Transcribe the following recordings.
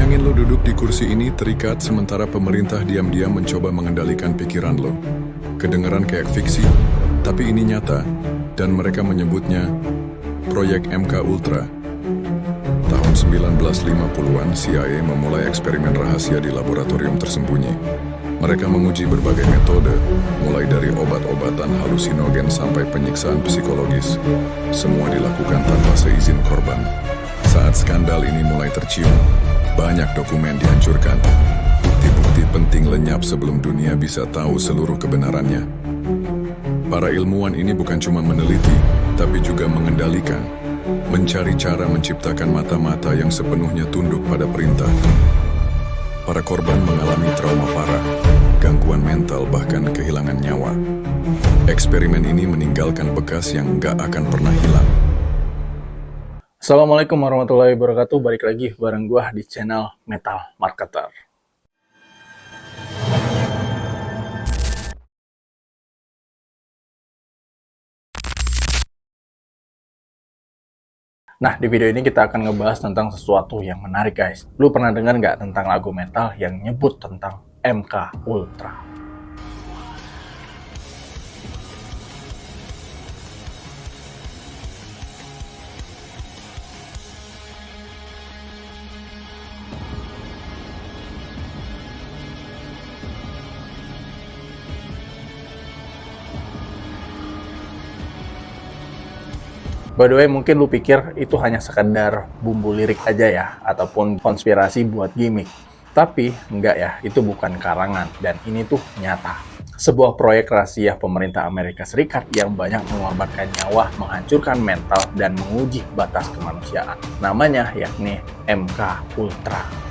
Bayangin lo duduk di kursi ini terikat sementara pemerintah diam-diam mencoba mengendalikan pikiran lo. Kedengaran kayak fiksi, tapi ini nyata, dan mereka menyebutnya Proyek MK Ultra. Tahun 1950-an, CIA memulai eksperimen rahasia di laboratorium tersembunyi. Mereka menguji berbagai metode, mulai dari obat-obatan halusinogen sampai penyiksaan psikologis. Semua dilakukan tanpa seizin korban. Saat skandal ini mulai tercium, banyak dokumen dihancurkan. Bukti-bukti penting lenyap sebelum dunia bisa tahu seluruh kebenarannya. Para ilmuwan ini bukan cuma meneliti, tapi juga mengendalikan, mencari cara menciptakan mata-mata yang sepenuhnya tunduk pada perintah. Para korban mengalami trauma parah, gangguan mental, bahkan kehilangan nyawa. Eksperimen ini meninggalkan bekas yang nggak akan pernah hilang. Assalamualaikum warahmatullahi wabarakatuh. Balik lagi bareng gua di channel Metal Marketer. Nah, di video ini kita akan ngebahas tentang sesuatu yang menarik, guys. Lu pernah dengar nggak tentang lagu metal yang nyebut tentang MK Ultra? By the way, mungkin lu pikir itu hanya sekedar bumbu lirik aja ya, ataupun konspirasi buat gimmick. Tapi enggak ya, itu bukan karangan, dan ini tuh nyata. Sebuah proyek rahasia pemerintah Amerika Serikat yang banyak mengorbankan nyawa, menghancurkan mental, dan menguji batas kemanusiaan. Namanya yakni MK Ultra.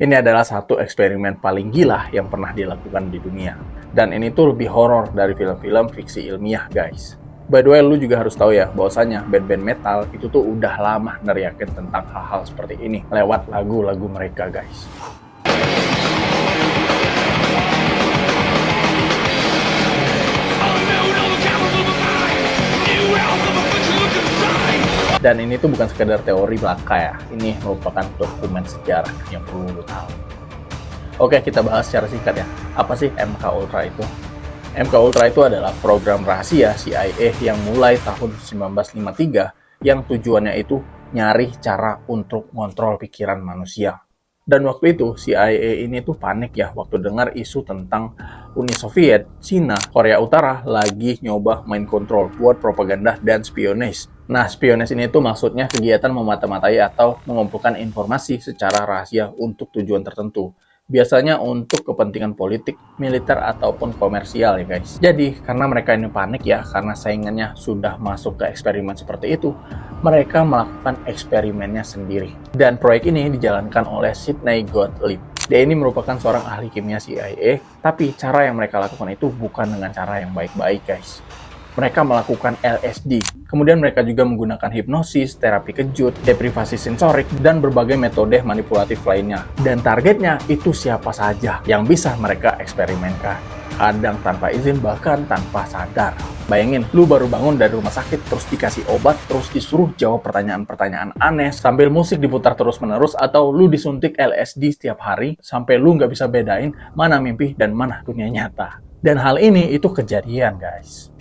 Ini adalah satu eksperimen paling gila yang pernah dilakukan di dunia. Dan ini tuh lebih horor dari film-film fiksi ilmiah, guys. By the way, lu juga harus tahu ya, bahwasanya band-band metal itu tuh udah lama neriakin tentang hal-hal seperti ini lewat lagu-lagu mereka, guys. Dan ini tuh bukan sekedar teori belaka ya, ini merupakan dokumen sejarah yang perlu lo tahu. Oke, kita bahas secara singkat ya. Apa sih MK Ultra itu? MK Ultra itu adalah program rahasia CIA yang mulai tahun 1953 yang tujuannya itu nyari cara untuk ngontrol pikiran manusia. Dan waktu itu CIA ini tuh panik ya waktu dengar isu tentang Uni Soviet, Cina, Korea Utara lagi nyoba main kontrol buat propaganda dan spionage. Nah, spionage ini tuh maksudnya kegiatan memata-matai atau mengumpulkan informasi secara rahasia untuk tujuan tertentu. Biasanya untuk kepentingan politik, militer, ataupun komersial ya guys. Jadi, karena mereka ini panik ya, karena saingannya sudah masuk ke eksperimen seperti itu, mereka melakukan eksperimennya sendiri. Dan proyek ini dijalankan oleh Sidney Gottlieb. Dia ini merupakan seorang ahli kimia CIA, tapi cara yang mereka lakukan itu bukan dengan cara yang baik-baik guys. Mereka melakukan LSD, kemudian mereka juga menggunakan hipnosis, terapi kejut, deprivasi sensorik, dan berbagai metode manipulatif lainnya. Dan targetnya itu siapa saja yang bisa mereka eksperimenkan. Kadang tanpa izin, bahkan tanpa sadar. Bayangin, lu baru bangun dari rumah sakit, terus dikasih obat, terus disuruh jawab pertanyaan-pertanyaan aneh, sambil musik diputar terus-menerus, atau lu disuntik LSD setiap hari, sampai lu nggak bisa bedain mana mimpi dan mana dunia nyata. Dan hal ini itu kejadian, guys.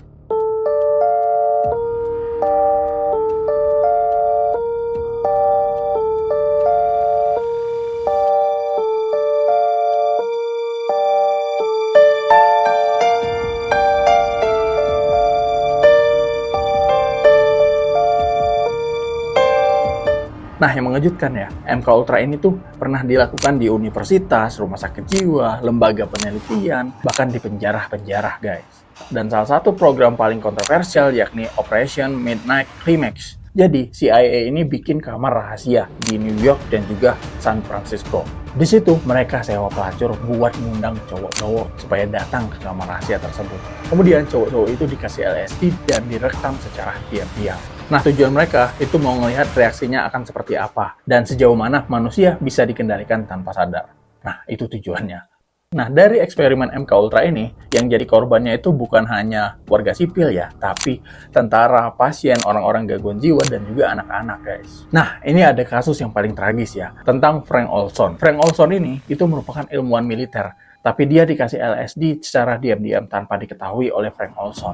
Nah, yang mengejutkan ya, MK Ultra ini tuh pernah dilakukan di universitas, rumah sakit jiwa, lembaga penelitian, bahkan di penjara-penjara, guys. Dan salah satu program paling kontroversial yakni Operation Midnight Climax Jadi, CIA ini bikin kamar rahasia di New York dan juga San Francisco. Di situ mereka sewa pelacur buat ngundang cowok-cowok supaya datang ke kamar rahasia tersebut. Kemudian cowok-cowok itu dikasih LSD dan direkam secara diam-diam. Nah, tujuan mereka itu mau melihat reaksinya akan seperti apa dan sejauh mana manusia bisa dikendalikan tanpa sadar. Nah, itu tujuannya. Nah, dari eksperimen MK Ultra ini, yang jadi korbannya itu bukan hanya warga sipil ya, tapi tentara, pasien, orang-orang gangguan jiwa, dan juga anak-anak, guys. Nah, ini ada kasus yang paling tragis ya, tentang Frank Olson. Frank Olson ini itu merupakan ilmuwan militer, tapi dia dikasih LSD secara diam-diam tanpa diketahui oleh Frank Olson.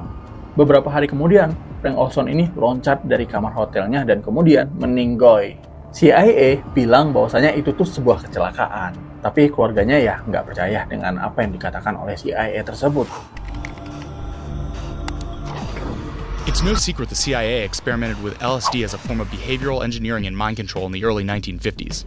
Beberapa hari kemudian, Frank Olson ini loncat dari kamar hotelnya dan kemudian meninggoy. CIA bilang bahwasanya itu tuh sebuah kecelakaan, tapi keluarganya ya nggak percaya dengan apa yang dikatakan oleh CIA tersebut. It's no secret the CIA experimented with LSD as a form of behavioral engineering and mind control in the early 1950s.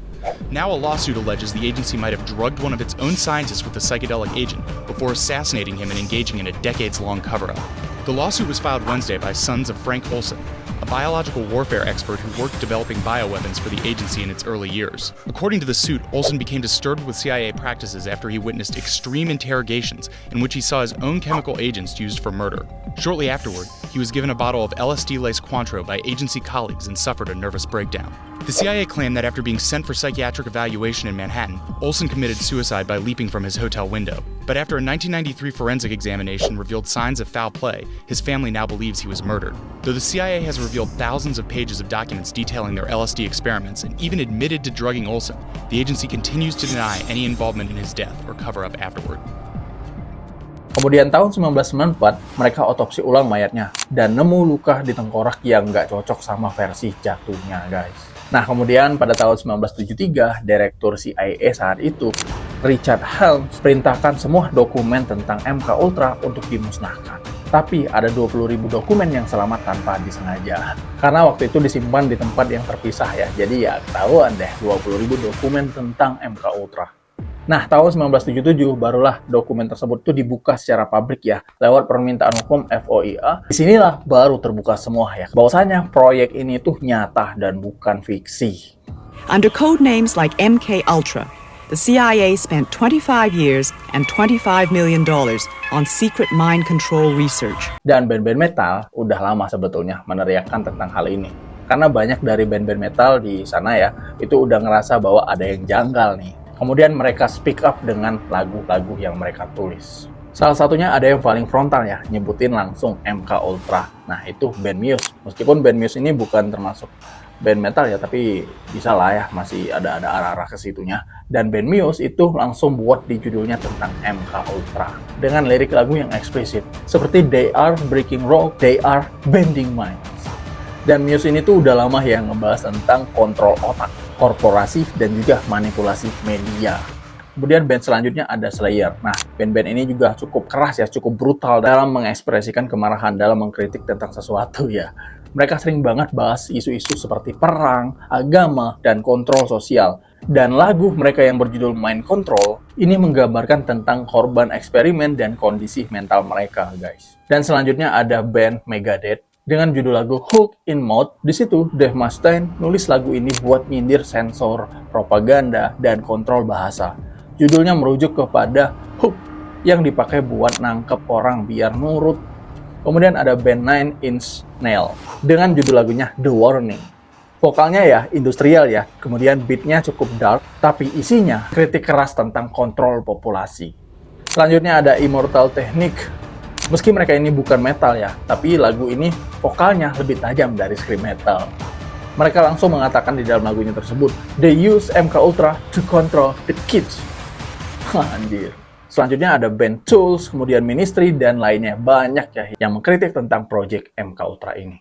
Now a lawsuit alleges the agency might have drugged one of its own scientists with the psychedelic agent before assassinating him and engaging in a decades-long cover-up. The lawsuit was filed Wednesday by sons of Frank Olson, a biological warfare expert who worked developing bioweapons for the agency in its early years. According to the suit, Olson became disturbed with CIA practices after he witnessed extreme interrogations in which he saw his own chemical agents used for murder. Shortly afterward, he was given a bottle of LSD-laced Cointreau by agency colleagues and suffered a nervous breakdown. The CIA claimed that after being sent for psychiatric evaluation in Manhattan, Olson committed suicide by leaping from his hotel window. But after a 1993 forensic examination revealed signs of foul play, his family now believes he was murdered. Though the CIA has revealed thousands of pages of documents detailing their LSD experiments and even admitted to drugging Olson, the agency continues to deny any involvement in his death or cover up afterward. Kemudian tahun 1994, mereka otopsi ulang mayatnya dan nemu luka di tengkorak yang nggak cocok sama versi jatuhnya, guys. Nah, kemudian pada tahun 1973, Direktur CIA saat itu, Richard Helms, perintahkan semua dokumen tentang MK Ultra untuk dimusnahkan. Tapi ada 20.000 dokumen yang selamat tanpa disengaja. Karena waktu itu disimpan di tempat yang terpisah ya, jadi ya ketahuan deh 20.000 dokumen tentang MK Ultra. Nah, tahun 1977 barulah dokumen tersebut tuh dibuka secara publik ya, lewat permintaan hukum FOIA. Disinilah baru terbuka semua ya, bahwasanya proyek ini tuh nyata dan bukan fiksi. Under code names like MK Ultra, the CIA spent 25 years and $25 million on secret mind control research. Dan band-band metal udah lama sebetulnya meneriakkan tentang hal ini. Karena banyak dari band-band metal di sana ya, itu udah ngerasa bahwa ada yang janggal nih. Kemudian mereka speak up dengan lagu-lagu yang mereka tulis. Salah satunya ada yang paling frontal ya, nyebutin langsung MK Ultra. Nah, itu band Muse. Meskipun band Muse ini bukan termasuk band metal ya, tapi bisa lah ya, masih ada arah-arah ke situnya. Dan band Muse itu langsung buat di judulnya tentang MK Ultra dengan lirik lagu yang eksplisit, seperti They are breaking rock, they are bending minds. Dan Muse ini tuh udah lama ya ngebahas tentang kontrol otak, korporasi, dan juga manipulasi media. Kemudian band selanjutnya ada Slayer. Nah, band-band ini juga cukup keras ya, cukup brutal dalam mengekspresikan kemarahan, dalam mengkritik tentang sesuatu ya. Mereka sering banget bahas isu-isu seperti perang, agama, dan kontrol sosial. Dan lagu mereka yang berjudul Mind Control ini menggambarkan tentang korban eksperimen dan kondisi mental mereka, guys. Dan selanjutnya ada band Megadeth dengan judul lagu Hook in Mouth. Di situ Dave Mustaine nulis lagu ini buat nyindir sensor, propaganda, dan kontrol bahasa. Judulnya merujuk kepada hook yang dipakai buat nangkep orang biar nurut. Kemudian ada band Nine Inch Nails dengan judul lagunya The Warning. Vokalnya ya industrial ya, kemudian beatnya cukup dark, tapi isinya kritik keras tentang kontrol populasi. Selanjutnya ada Immortal Technique. Meski mereka ini bukan metal ya, tapi lagu ini vokalnya lebih tajam dari scream metal. Mereka langsung mengatakan di dalam lagunya tersebut, they use MK Ultra to control the kids. Anjir. Selanjutnya ada band Tools, kemudian Ministry, dan lainnya banyak ya yang mengkritik tentang Project MK Ultra ini.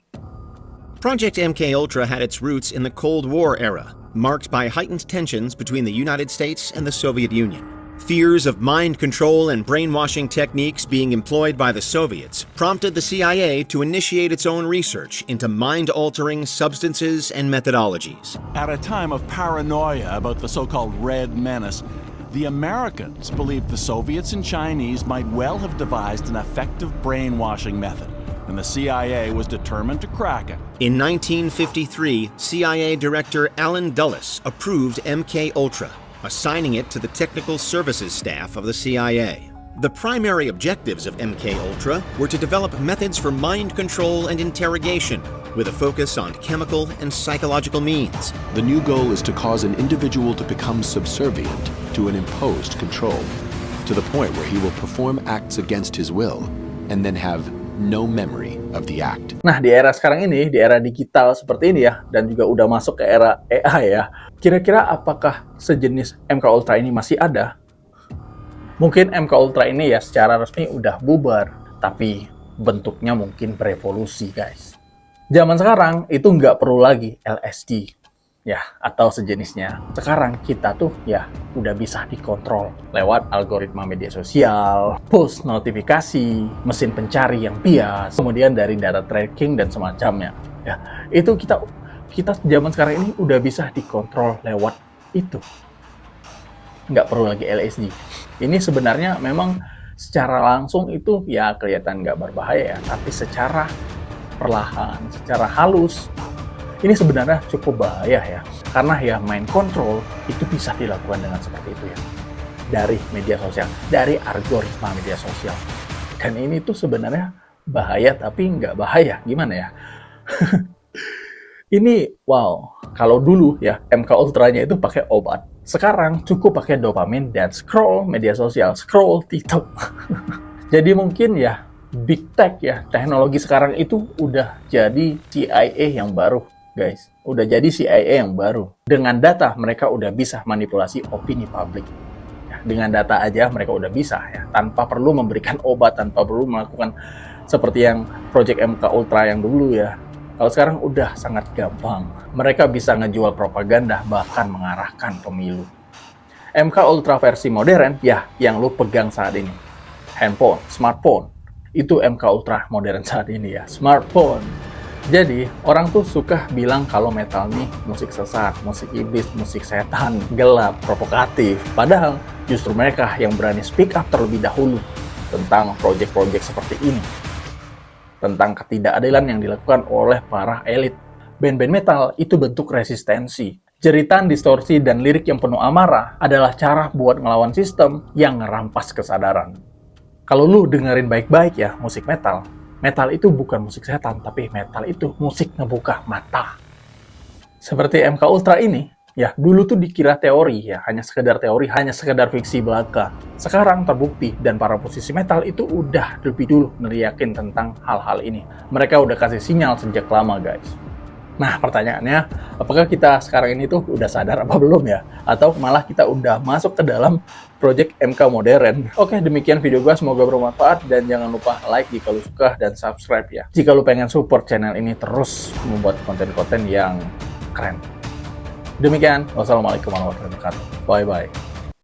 Project MK Ultra had its roots in the Cold War era, marked by heightened tensions between the United States and the Soviet Union. Fears of mind control and brainwashing techniques being employed by the Soviets prompted the CIA to initiate its own research into mind-altering substances and methodologies. At a time of paranoia about the so-called Red Menace, the Americans believed the Soviets and Chinese might well have devised an effective brainwashing method. and the CIA was determined to crack it. In 1953, CIA Director Allen Dulles approved MK-Ultra, assigning it to the technical services staff of the CIA. The primary objectives of MK-Ultra were to develop methods for mind control and interrogation, with a focus on chemical and psychological means. The new goal is to cause an individual to become subservient to an imposed control, to the point where he will perform acts against his will and then have no memory of the act. Nah, di era sekarang ini, di era digital seperti ini ya, dan juga udah masuk ke era AI ya, kira-kira apakah sejenis MK-Ultra ini masih ada? Mungkin MK-Ultra ini ya secara resmi udah bubar, tapi bentuknya mungkin berevolusi, guys. Zaman sekarang itu nggak perlu lagi LSD, ya, atau sejenisnya. Sekarang kita tuh ya udah bisa dikontrol lewat algoritma media sosial, push notifikasi, mesin pencari yang bias, kemudian dari data tracking dan semacamnya. Ya, itu kita zaman sekarang ini udah bisa dikontrol lewat itu. Nggak perlu lagi LSD. Ini sebenarnya memang secara langsung itu ya kelihatan nggak berbahaya ya, tapi secara perlahan, secara halus, ini sebenarnya cukup bahaya ya. Karena ya mind control itu bisa dilakukan dengan seperti itu ya. Dari media sosial, dari algoritma media sosial. Dan ini tuh sebenarnya bahaya tapi nggak bahaya. Gimana ya? Ini wow, kalau dulu ya MK-Ultranya itu pakai obat. Sekarang cukup pakai dopamin dan scroll media sosial, scroll TikTok. Jadi mungkin ya big tech ya, teknologi sekarang itu udah jadi CIA yang baru, guys. Udah jadi CIA yang baru. Dengan data mereka udah bisa manipulasi opini publik. Ya, dengan data aja mereka udah bisa ya, tanpa perlu memberikan obat, tanpa perlu melakukan seperti yang Project MK-Ultra yang dulu ya. Kalau sekarang udah sangat gampang. Mereka bisa ngejual propaganda, bahkan mengarahkan pemilu. MK-Ultra versi modern, ya yang lu pegang saat ini. Handphone, smartphone. Itu MK-Ultra modern saat ini ya, smartphone. Jadi, orang tuh suka bilang kalau metal nih musik sesat, musik iblis, musik setan, gelap, provokatif. Padahal justru mereka yang berani speak up terlebih dahulu tentang project-project seperti ini. Tentang ketidakadilan yang dilakukan oleh para elit. Band-band metal itu bentuk resistensi. Jeritan, distorsi, dan lirik yang penuh amarah adalah cara buat ngelawan sistem yang ngerampas kesadaran. Kalau lu dengerin baik-baik ya musik metal, metal itu bukan musik setan, tapi metal itu musik ngebuka mata. Seperti MK-Ultra ini, ya dulu tuh dikira teori ya, hanya sekedar teori, hanya sekedar fiksi belaka. Sekarang terbukti dan para musisi metal itu udah lebih dulu neriakin tentang hal-hal ini. Mereka udah kasih sinyal sejak lama, guys. Nah, pertanyaannya, apakah kita sekarang ini tuh udah sadar apa belum ya? Atau malah kita udah masuk ke dalam project MK modern? Oke, demikian video gue, semoga bermanfaat dan jangan lupa like jika lu suka dan subscribe ya. Jika lu pengen support channel ini terus membuat konten-konten yang keren. Demikian, wassalamualaikum warahmatullahi wabarakatuh. Bye-bye.